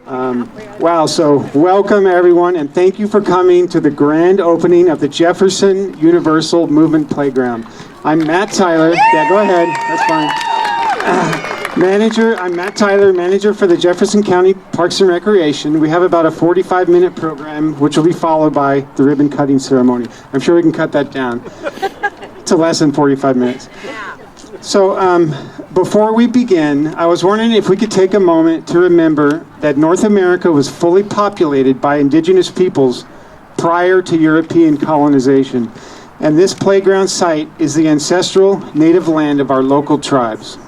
Wow, so welcome everyone, and thank you for coming to the grand opening of the Jefferson Universal Movement Playground. I'm Matt Tyler. Yeah, go ahead. That's fine. I'm Matt Tyler, manager for the Jefferson County Parks and Recreation. We have about a 45-minute program, which will be followed by the ribbon cutting ceremony. I'm sure we can cut that down to less than 45 minutes. So before we begin, I was wondering if we could take a moment to remember that North America was fully populated by indigenous peoples prior to European colonization. And this playground site is the ancestral native land of our local tribes.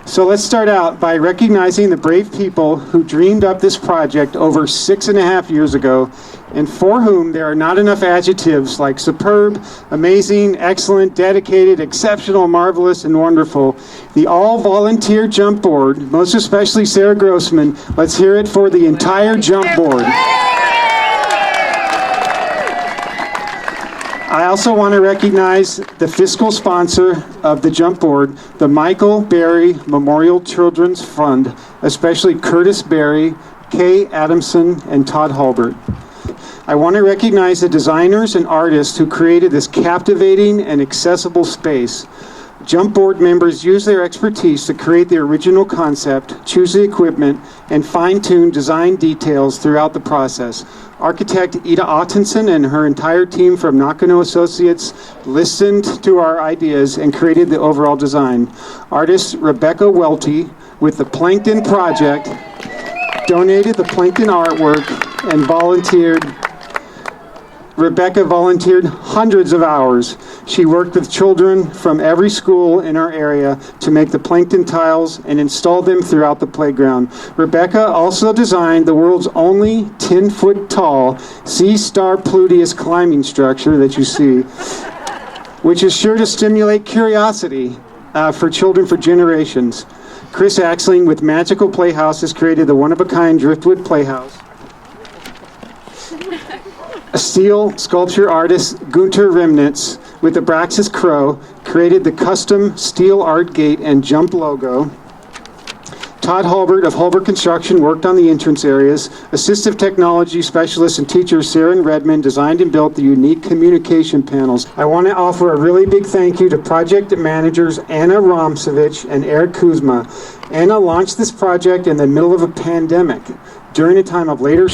So let's start out by recognizing the brave people who dreamed up this project over 6.5 years ago, and for whom there are not enough adjectives like superb, amazing, excellent, dedicated, exceptional, marvelous, and wonderful. The all-volunteer jump board, most especially Sarah Grossman. Let's hear it for the entire jump board. I also want to recognize the fiscal sponsor of the jump board, the Michael Berry Memorial Children's Fund, especially Curtis Berry, Kay Adamson, and Todd Halbert. I want to recognize the designers and artists who created this captivating and accessible space. Jump board members use their expertise to create the original concept, choose the equipment, and fine-tune design details throughout the process. Architect Ida Ottenson and her entire team from Nakano Associates listened to our ideas and created the overall design. Artist Rebecca Welty with the Plankton Project donated the plankton artwork and Rebecca volunteered hundreds of hours. She worked with children from every school in our area to make the plankton tiles and install them throughout the playground. Rebecca also designed the world's only 10-foot tall sea star Pluteus climbing structure that you see, which is sure to stimulate curiosity for children for generations. Chris Axling with Magical Playhouse has created the one-of-a-kind driftwood playhouse. A steel sculpture artist, Gunter Remnitz, with the Abraxas Crow, created the custom steel art gate and jump logo. Todd Halbert of Halbert Construction worked on the entrance areas. Assistive technology specialist and teacher Sarah Redmond designed and built the unique communication panels. I want to offer a really big thank you to project managers Anna Romsevich and Eric Kuzma. Anna launched this project in the middle of a pandemic, during a time of labor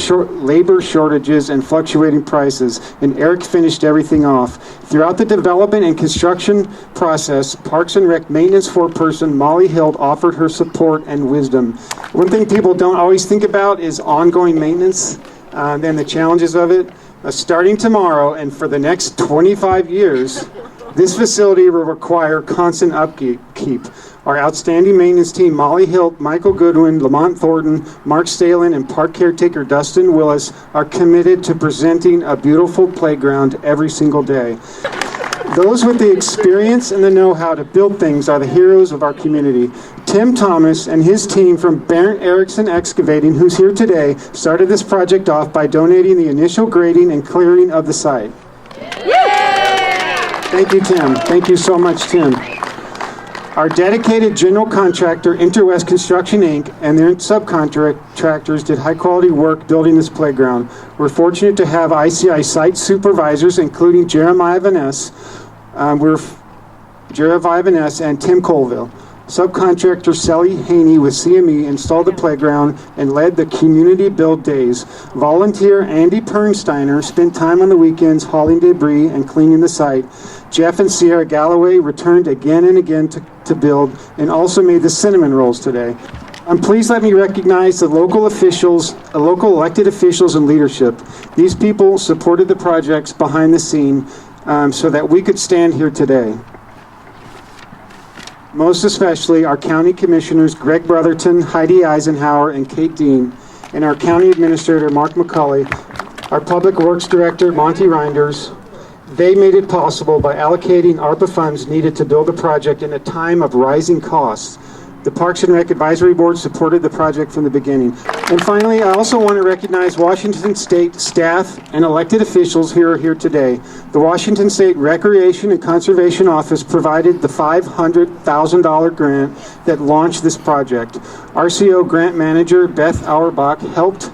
shortages and fluctuating prices, and Eric finished everything off. Throughout the development and construction process, Parks and Rec maintenance foreperson Molly Hild offered her support and wisdom. One thing people don't always think about is ongoing maintenance and the challenges of it. Starting tomorrow and for the next 25 years, this facility will require constant upkeep. Our outstanding maintenance team, Molly Hilt, Michael Goodwin, Lamont Thornton, Mark Stalin, and park caretaker Dustin Willis are committed to presenting a beautiful playground every single day. Those with the experience and the know-how to build things are the heroes of our community. Tim Thomas and his team from Bernd Erickson Excavating, who's here today, started this project off by donating the initial grading and clearing of the site. Thank you, Tim. Thank you so much, Tim. Our dedicated general contractor, Interwest Construction, Inc., and their subcontractors did high-quality work building this playground. We're fortunate to have ICI site supervisors, including Jeremiah Vaness and Tim Colville. Subcontractor Sally Haney with CME installed the playground and led the community build days. Volunteer Andy Pernsteiner spent time on the weekends hauling debris and cleaning the site. Jeff and Sierra Galloway returned again and again to build and also made the cinnamon rolls today. Please let me recognize the local elected officials and leadership. These people supported the projects behind the scene so that we could stand here today. Most especially our county commissioners, Greg Brotherton, Heidi Eisenhower, and Kate Dean, and our county administrator, Mark McCulley, our public works director, Monty Reinders. They made it possible by allocating ARPA funds needed to build the project in a time of rising costs. The Parks and Rec Advisory Board supported the project from the beginning. And finally, I also want to recognize Washington State staff and elected officials who are here today. The Washington State Recreation and Conservation Office provided the $500,000 grant that launched this project. RCO grant manager Beth Auerbach helped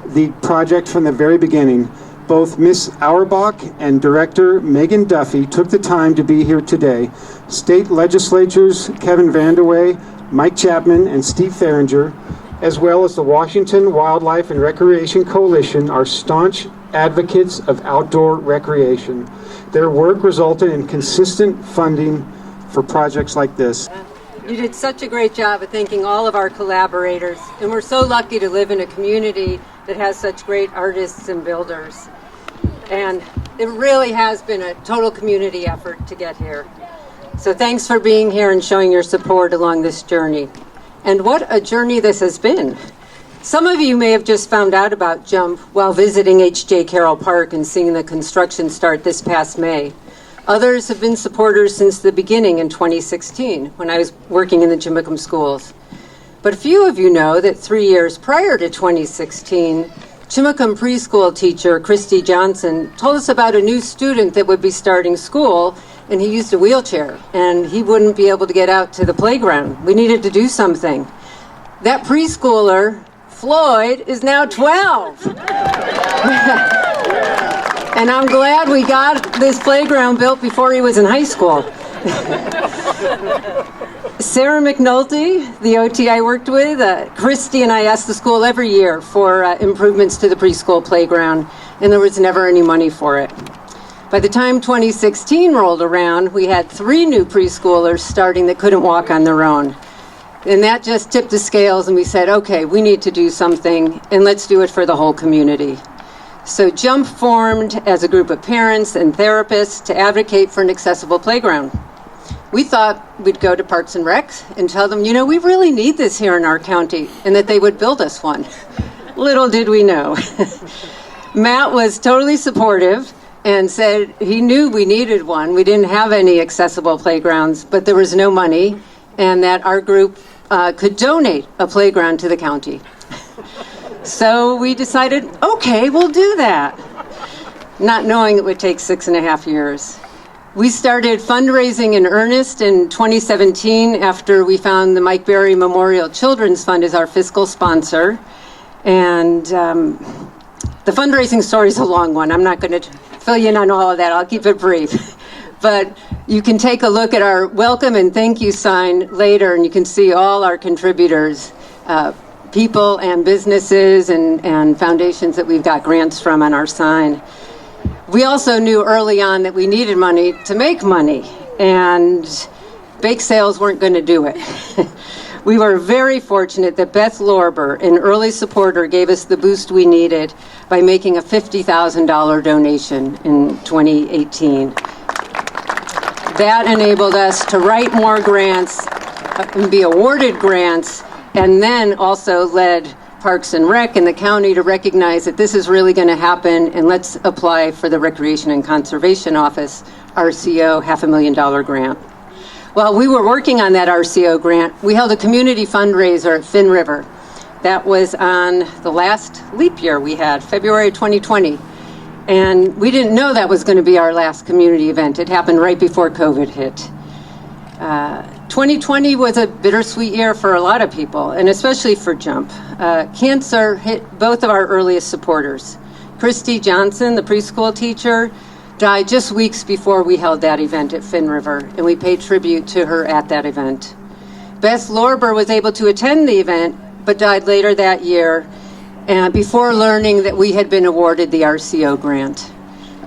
the project from the very beginning. Both Ms. Auerbach and Director Megan Duffy took the time to be here today. State legislatures Kevin Vandewey, Mike Chapman, and Steve Theringer, as well as the Washington Wildlife and Recreation Coalition, are staunch advocates of outdoor recreation. Their work resulted in consistent funding for projects like this. You did such a great job of thanking all of our collaborators, and we're so lucky to live in a community that has such great artists and builders. And it really has been a total community effort to get here. So thanks for being here and showing your support along this journey. And what a journey this has been. Some of you may have just found out about JUMP while visiting HJ Carroll Park and seeing the construction start this past May. Others have been supporters since the beginning in 2016 when I was working in the Jimicum schools. But few of you know that 3 years prior to 2016, Jimicum preschool teacher Christy Johnson told us about a new student that would be starting school, and he used a wheelchair and he wouldn't be able to get out to the playground. We needed to do something. That preschooler, Floyd, is now 12. And I'm glad we got this playground built before he was in high school. Sarah McNulty, the OT I worked with, Christy and I asked the school every year for improvements to the preschool playground, and there was never any money for it. By the time 2016 rolled around, we had 3 new preschoolers starting that couldn't walk on their own. And that just tipped the scales, and we said, okay, we need to do something, and let's do it for the whole community. So JUMP formed as a group of parents and therapists to advocate for an accessible playground. We thought we'd go to Parks and Rec and tell them, we really need this here in our county, and that they would build us one. Little did we know. Matt was totally supportive and said he knew we needed one. We didn't have any accessible playgrounds, but there was no money, and that our group could donate a playground to the county. So we decided, okay, we'll do that, not knowing it would take 6.5 years. We started fundraising in earnest in 2017 after we found the Mike Berry Memorial Children's Fund as our fiscal sponsor. And the fundraising story is a long one. I'm not going to fill you in on all of that. I'll keep it brief. But you can take a look at our welcome and thank you sign later, and you can see all our contributors, people and businesses and foundations that we've got grants from on our sign. We also knew early on that we needed money to make money, and bake sales weren't going to do it. We were very fortunate that Beth Lorber, an early supporter, gave us the boost we needed by making a $50,000 donation in 2018. That enabled us to write more grants and be awarded grants, and then also led Parks and Rec and the county to recognize that this is really going to happen, and let's apply for the Recreation and Conservation Office, RCO, $500,000 grant. While we were working on that RCO grant, we held a community fundraiser at Finn River. That was on the last leap year we had, February 2020. And we didn't know that was going to be our last community event. It happened right before COVID hit. 2020 was a bittersweet year for a lot of people, and especially for JUMP. Cancer hit both of our earliest supporters. Christy Johnson, the preschool teacher, died just weeks before we held that event at Finn River, and we paid tribute to her at that event. Beth Lorber was able to attend the event, but died later that year, and before learning that we had been awarded the RCO grant.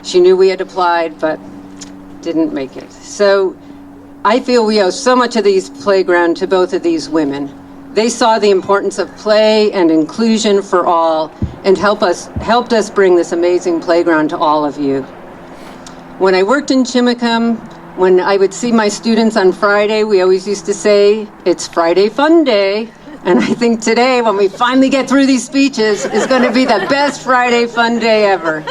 She knew we had applied, but didn't make it. So I feel we owe so much of these playground to both of these women. They saw the importance of play and inclusion for all, and helped us bring this amazing playground to all of you. When I worked in Jimicum, when I would see my students on Friday, we always used to say, it's Friday Fun Day. And I think today, when we finally get through these speeches, is going to be the best Friday Fun Day ever.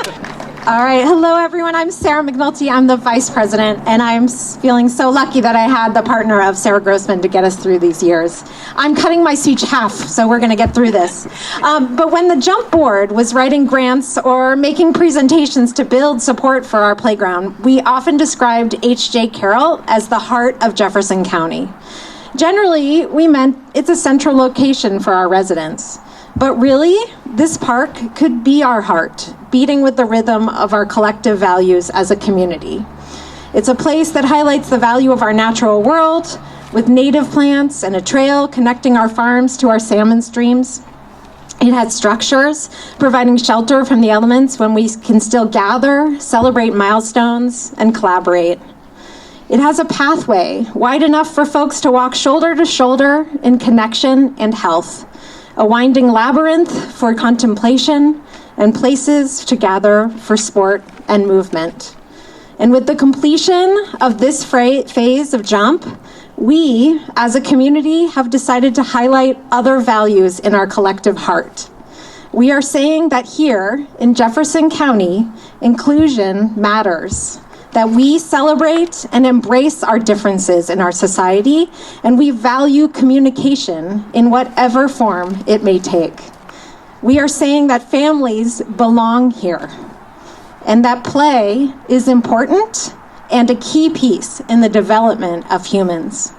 All right, hello everyone. I'm Sarah McNulty. I'm the vice president, and I'm feeling so lucky that I had the partner of Sarah Grossman to get us through these years. I'm cutting my speech half, so we're going to get through this. But when the Jump Board was writing grants or making presentations to build support for our playground, we often described HJ Carroll as the heart of Jefferson County. Generally, we meant it's a central location for our residents. But really, this park could be our heart, beating with the rhythm of our collective values as a community. It's a place that highlights the value of our natural world, with native plants and a trail connecting our farms to our salmon streams. It has structures, providing shelter from the elements when we can still gather, celebrate milestones, and collaborate. It has a pathway wide enough for folks to walk shoulder to shoulder in connection and health. A winding labyrinth for contemplation, and places to gather for sport and movement. And with the completion of this phase of Jump, we, as a community, have decided to highlight other values in our collective heart. We are saying that here in Jefferson County, inclusion matters. That we celebrate and embrace our differences in our society, and we value communication in whatever form it may take. We are saying that families belong here, and that play is important and a key piece in the development of humans.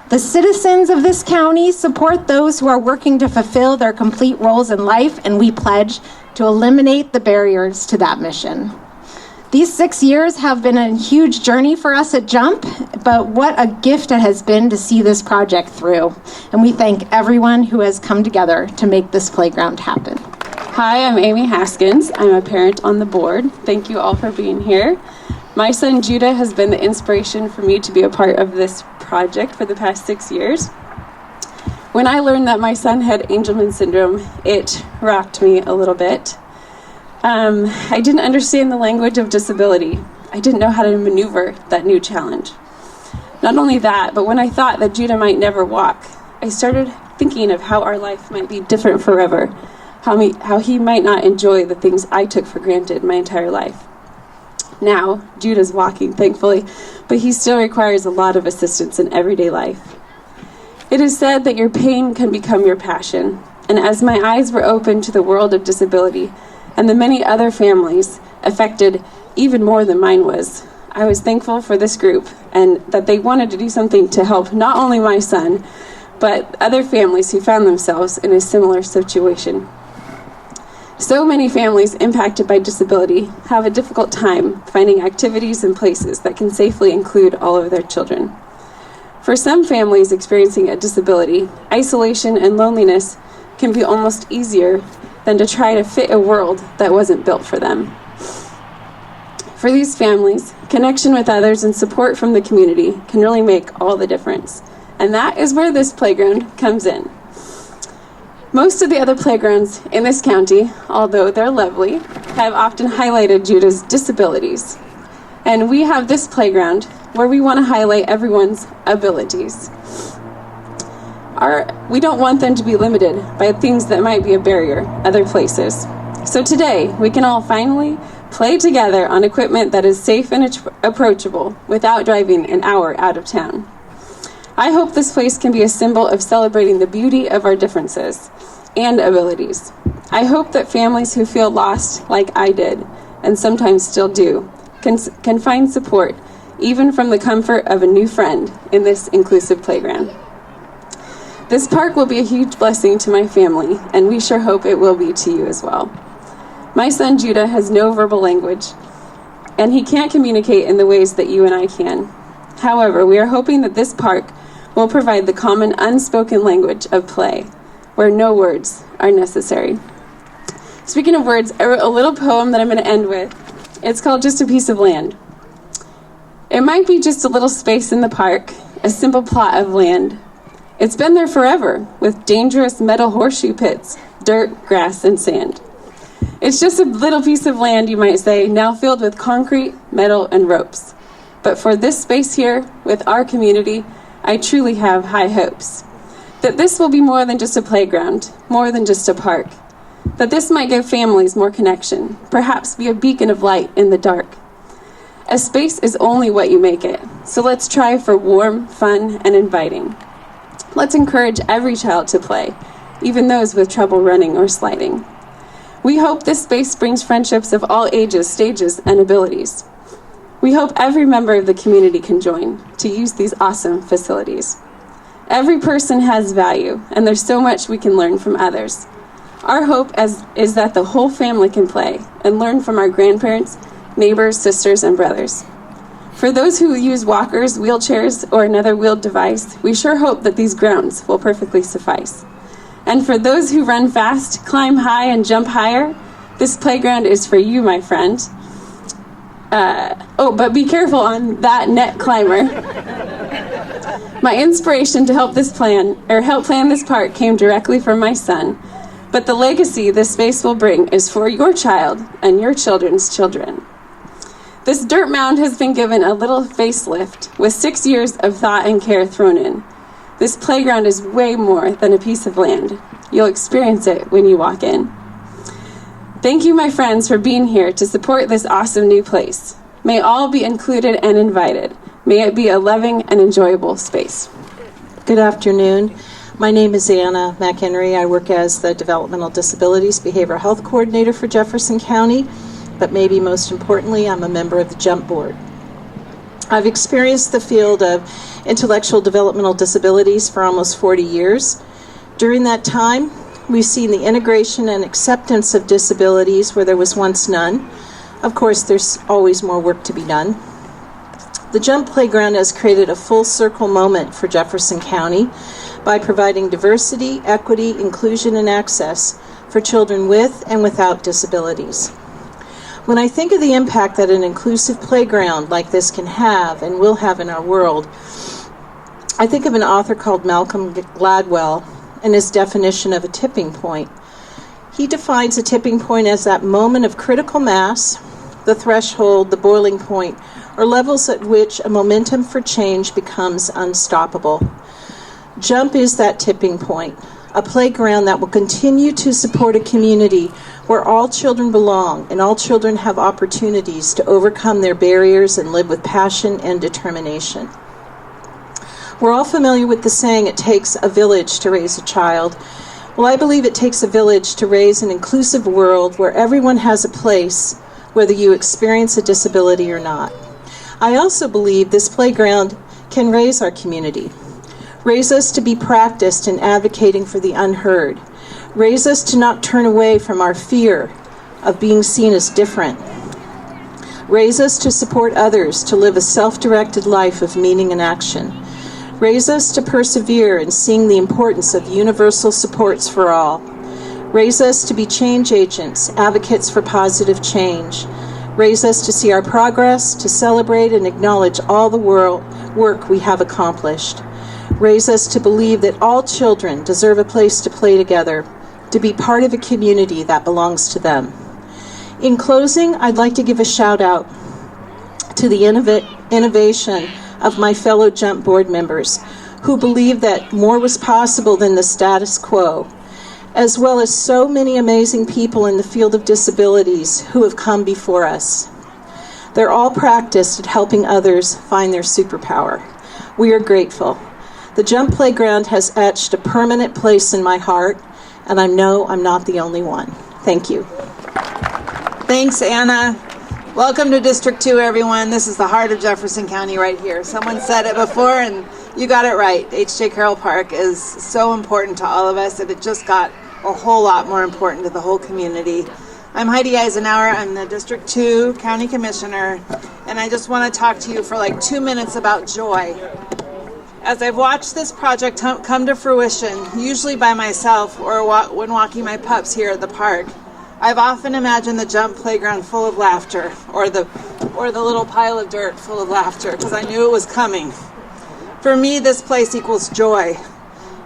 The citizens of this county support those who are working to fulfill their complete roles in life, and we pledge to eliminate the barriers to that mission. These 6 years have been a huge journey for us at Jump, but what a gift it has been to see this project through. And we thank everyone who has come together to make this playground happen. Hi, I'm Amy Haskins. I'm a parent on the board. Thank you all for being here. My son Judah has been the inspiration for me to be a part of this project for the past 6 years. When I learned that my son had Angelman syndrome, it rocked me a little bit. I didn't understand the language of disability. I didn't know how to maneuver that new challenge. Not only that, but when I thought that Judah might never walk, I started thinking of how our life might be different forever, how he might not enjoy the things I took for granted my entire life. Now, Judah's walking, thankfully, but he still requires a lot of assistance in everyday life. It is said that your pain can become your passion, and as my eyes were opened to the world of disability, and the many other families affected even more than mine was, I was thankful for this group and that they wanted to do something to help not only my son, but other families who found themselves in a similar situation. So many families impacted by disability have a difficult time finding activities and places that can safely include all of their children. For some families experiencing a disability, isolation and loneliness can be almost easier than to try to fit a world that wasn't built for them. For these families, connection with others and support from the community can really make all the difference. And that is where this playground comes in. Most of the other playgrounds in this county, although they're lovely, have often highlighted Judah's disabilities. And we have this playground where we want to highlight everyone's abilities. We don't want them to be limited by things that might be a barrier other places. So today, we can all finally play together on equipment that is safe and approachable without driving an hour out of town. I hope this place can be a symbol of celebrating the beauty of our differences and abilities. I hope that families who feel lost like I did, and sometimes still do, can find support even from the comfort of a new friend in this inclusive playground. This park will be a huge blessing to my family, and we sure hope it will be to you as well. My son Judah has no verbal language, and he can't communicate in the ways that you and I can. However, we are hoping that this park will provide the common unspoken language of play, where no words are necessary. Speaking of words, I wrote a little poem that I'm going to end with. It's called Just a Piece of Land. It might be just a little space in the park, a simple plot of land. It's been there forever, with dangerous metal horseshoe pits, dirt, grass, and sand. It's just a little piece of land, you might say, now filled with concrete, metal, and ropes. But for this space here, with our community, I truly have high hopes. That this will be more than just a playground, more than just a park. that this might give families more connection, perhaps be a beacon of light in the dark. A space is only what you make it, so let's try for warm, fun, and inviting. Let's encourage every child to play, even those with trouble running or sliding. We hope this space brings friendships of all ages, stages, and abilities. We hope every member of the community can join to use these awesome facilities. Every person has value, and there's so much we can learn from others. Our hope is that the whole family can play and learn from our grandparents, neighbors, sisters, and brothers. For those who use walkers, wheelchairs, or another wheeled device, we sure hope that these grounds will perfectly suffice. And for those who run fast, climb high, and jump higher, this playground is for you, my friend. But be careful on that net climber. My inspiration to help plan this park came directly from my son. But the legacy this space will bring is for your child and your children's children. This dirt mound has been given a little facelift with 6 years of thought and care thrown in. This playground is way more than a piece of land. You'll experience it when you walk in. Thank you, my friends, for being here to support this awesome new place. May all be included and invited. May it be a loving and enjoyable space. Good afternoon. My name is Anna McHenry. I work as the Developmental Disabilities Behavioral Health Coordinator for Jefferson County, but maybe most importantly, I'm a member of the Jump Board. I've experienced the field of intellectual developmental disabilities for almost 40 years. During that time, we've seen the integration and acceptance of disabilities where there was once none. Of course, there's always more work to be done. The Jump Playground has created a full circle moment for Jefferson County by providing diversity, equity, inclusion, and access for children with and without disabilities. When I think of the impact that an inclusive playground like this can have and will have in our world, I think of an author called Malcolm Gladwell and his definition of a tipping point. He defines a tipping point as that moment of critical mass, the threshold, the boiling point, or levels at which a momentum for change becomes unstoppable. Jump is that tipping point, a playground that will continue to support a community where all children belong and all children have opportunities to overcome their barriers and live with passion and determination. We're all familiar with the saying, it takes a village to raise a child. Well, I believe it takes a village to raise an inclusive world where everyone has a place, whether you experience a disability or not. I also believe this playground can raise our community. Raise us to be practiced in advocating for the unheard. Raise us to not turn away from our fear of being seen as different. Raise us to support others to live a self-directed life of meaning and action. Raise us to persevere in seeing the importance of universal supports for all. Raise us to be change agents, advocates for positive change. Raise us to see our progress, to celebrate and acknowledge all the work we have accomplished. Raise us to believe that all children deserve a place to play together, to be part of a community that belongs to them. In closing, I'd like to give a shout out to the innovation of my fellow Jump Board members who believe that more was possible than the status quo, as well as so many amazing people in the field of disabilities who have come before us. They're all practiced at helping others find their superpower. We are grateful. The Jump Playground has etched a permanent place in my heart, and I know I'm not the only one. Thank you. Thanks, Anna. Welcome to District 2, everyone. This is the heart of Jefferson County right here. Someone said it before, and you got it right. HJ Carroll Park is so important to all of us, and it just got a whole lot more important to the whole community. I'm Heidi Eisenhower. I'm the District 2 County Commissioner, and I just want to talk to you for like 2 minutes about joy. As I've watched this project come to fruition, usually by myself or when walking my pups here at the park, I've often imagined the Jump Playground full of laughter, or the little pile of dirt full of laughter, because I knew it was coming. For me, this place equals joy.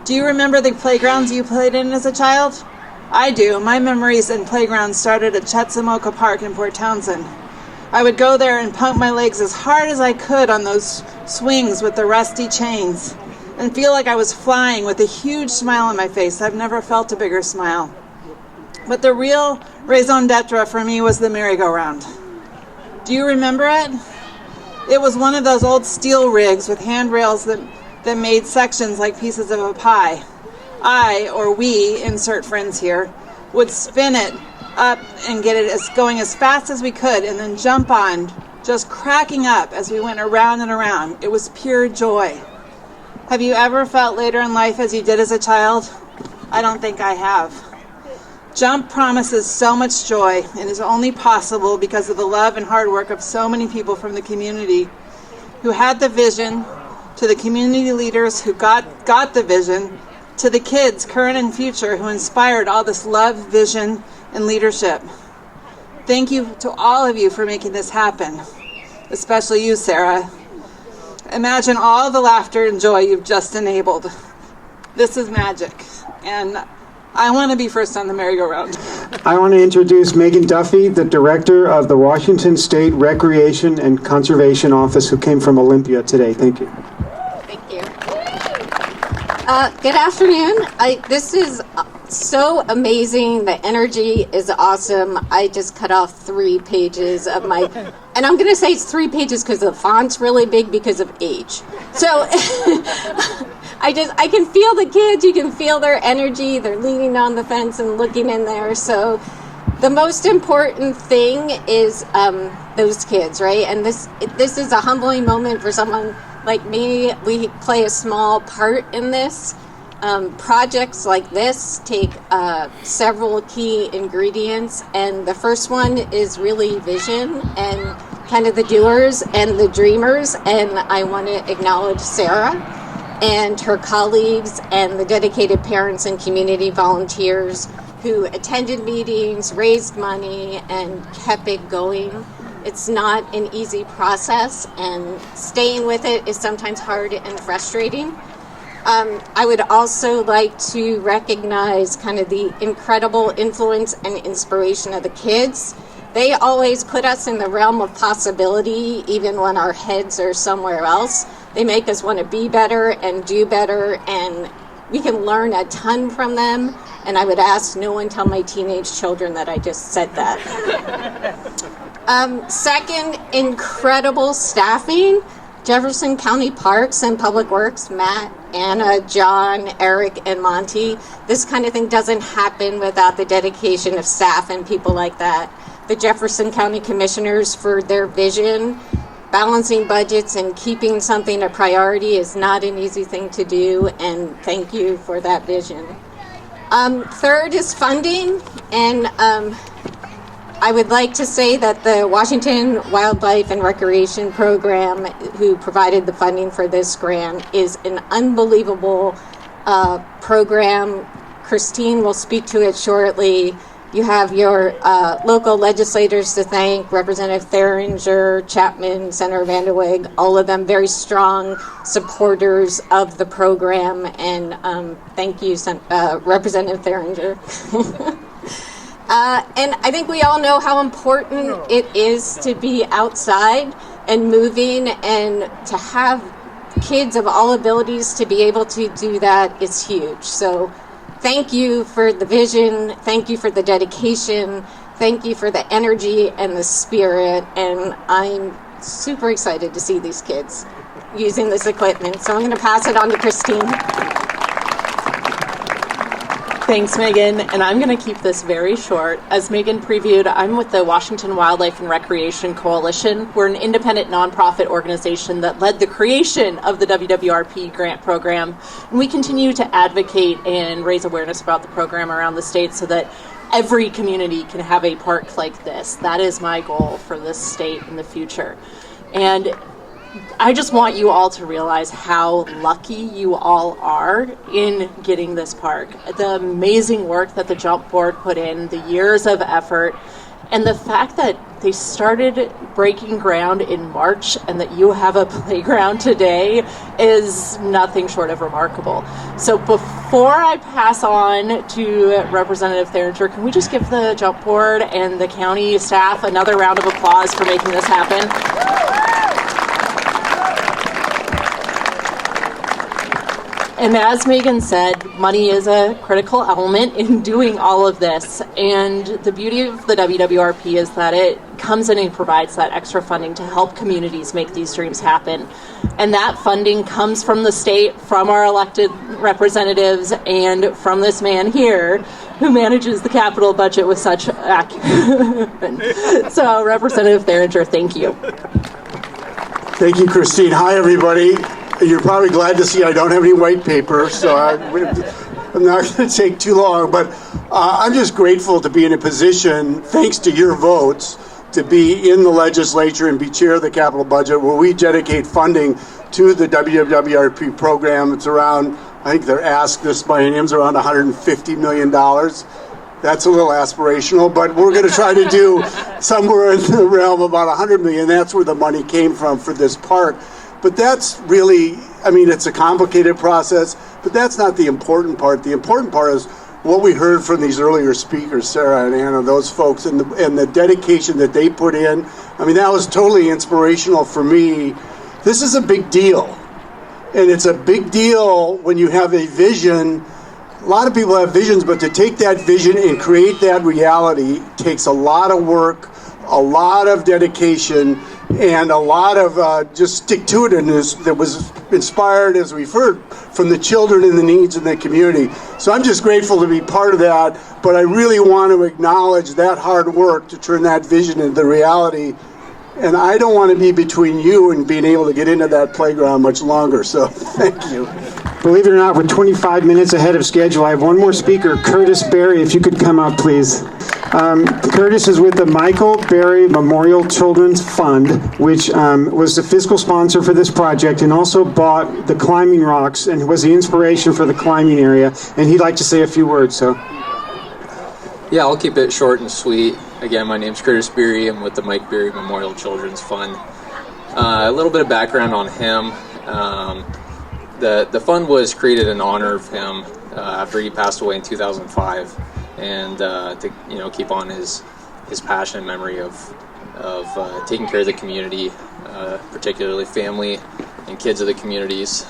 Do you remember the playgrounds you played in as a child? I do. My memories and playgrounds started at Chetzamoka Park in Port Townsend. I would go there and pump my legs as hard as I could on those swings with the rusty chains and feel like I was flying with a huge smile on my face. I've never felt a bigger smile. But the real raison d'etre for me was the merry-go-round. Do you remember it? It was one of those old steel rigs with handrails that made sections like pieces of a pie. I, or we, insert friends here, would spin it up and get it going as fast as we could and then jump on, just cracking up as we went around and around. It was pure joy. Have you ever felt later in life as you did as a child? I don't think I have. Jump promises so much joy and is only possible because of the love and hard work of so many people from the community who had the vision, to the community leaders who got the vision, to the kids, current and future, who inspired all this love, vision, and leadership. Thank you to all of you for making this happen, especially you, Sarah. Imagine all the laughter and joy you've just enabled. This is magic, and I want to be first on the merry-go-round. I want to introduce Megan Duffy, the director of the Washington State Recreation and Conservation Office, who came from Olympia today. Thank you. Thank you. Good afternoon. This is so amazing. The energy is awesome. I just cut off 3 pages of my, and I'm going to say it's 3 pages because the font's really big because of age. So I can feel the kids. You can feel their energy. They're leaning on the fence and looking in there. So the most important thing is those kids, right? And this is a humbling moment for someone like me. We play a small part in this. Projects like this take several key ingredients, and the first one is really vision and kind of the doers and the dreamers. And I want to acknowledge Sarah and her colleagues and the dedicated parents and community volunteers who attended meetings, raised money, and kept it going. It's not an easy process, and staying with it is sometimes hard and frustrating. I would also like to recognize kind of the incredible influence and inspiration of the kids. They always put us in the realm of possibility, even when our heads are somewhere else. They make us want to be better and do better, and we can learn a ton from them. And I would ask no one tell my teenage children that I just said that. Second, incredible staffing. Jefferson County Parks and Public Works, Matt, Anna, John, Eric, and Monty. This kind of thing doesn't happen without the dedication of staff and people like that. The Jefferson County Commissioners for their vision. Balancing budgets and keeping something a priority is not an easy thing to do, and thank you for that vision. Third is funding, and I would like to say that the Washington Wildlife and Recreation Program, who provided the funding for this grant, is an unbelievable program. Christine will speak to it shortly. You have your local legislators to thank, Representative Theringer, Chapman, Senator Vanderweg, all of them very strong supporters of the program, and thank you, Representative Theringer. And I think we all know how important it is to be outside and moving, and to have kids of all abilities to be able to do that is huge. So thank you for the vision, thank you for the dedication, thank you for the energy and the spirit, and I'm super excited to see these kids using this equipment. So I'm going to pass it on to Christine. Thanks, Megan, and I'm going to keep this very short. As Megan previewed, I'm with the Washington Wildlife and Recreation Coalition. We're an independent nonprofit organization that led the creation of the WWRP grant program, and we continue to advocate and raise awareness about the program around the state so that every community can have a park like this. That is my goal for this state in the future. And I just want you all to realize how lucky you all are in getting this park. The amazing work that the Jump Board put in, the years of effort, and the fact that they started breaking ground in March and that you have a playground today is nothing short of remarkable. So before I pass on to Representative Theringer, can we just give the Jump Board and the county staff another round of applause for making this happen? And as Megan said, money is a critical element in doing all of this. And the beauty of the WWRP is that it comes in and provides that extra funding to help communities make these dreams happen. And that funding comes from the state, from our elected representatives, and from this man here who manages the capital budget with such acumen. So, Representative Theringer, thank you. Thank you, Christine. Hi, everybody. You're probably glad to see I don't have any white paper, so I'm not going to take too long. But I'm just grateful to be in a position, thanks to your votes, to be in the legislature and be chair of the capital budget, where we dedicate funding to the WWRP program. It's around, I think they're asked this by names, around $150 million. That's a little aspirational, but we're going to try to do somewhere in the realm of about $100 million. That's where the money came from for this park. But that's really, I mean, it's a complicated process, but that's not the important part. The important part is what we heard from these earlier speakers, Sarah and Anna, those folks, and the dedication that they put in. I mean, that was totally inspirational for me. This is a big deal. And it's a big deal when you have a vision. A lot of people have visions, but to take that vision and create that reality takes a lot of work, a lot of dedication, and a lot of just stick-to-itiveness that was inspired, as we've heard, from the children and the needs in the community. So I'm just grateful to be part of that, but I really want to acknowledge that hard work to turn that vision into reality. And I don't want to be between you and being able to get into that playground much longer, so thank you. Believe it or not, we're 25 minutes ahead of schedule. I have one more speaker, Curtis Berry, if you could come up, please. Curtis is with the Michael Berry Memorial Children's Fund, which was the fiscal sponsor for this project and also bought the climbing rocks and was the inspiration for the climbing area. And he'd like to say a few words, so. Yeah, I'll keep it short and sweet. Again, my name's Curtis Berry. I'm with the Mike Berry Memorial Children's Fund. A little bit of background on him. The fund was created in honor of him after he passed away in 2005, and to keep on his passion and memory of taking care of the community, particularly family and kids of the communities.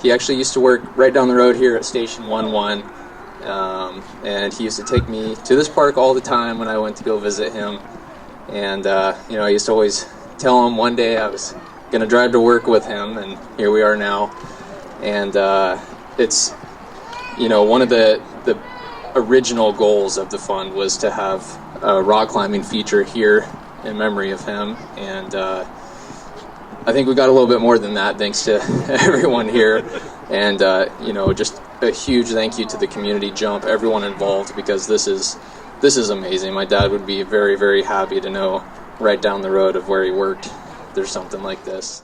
He actually used to work right down the road here at Station 11. And he used to take me to this park all the time when I went to go visit him. And, I used to always tell him one day I was going to drive to work with him, and here we are now. And it's, one of the original goals of the fund was to have a rock climbing feature here in memory of him. And I think we got a little bit more than that, thanks to everyone here. And, just a huge thank you to the community jump, everyone involved, because this is amazing. My dad would be very, very happy to know right down the road of where he worked there's something like this.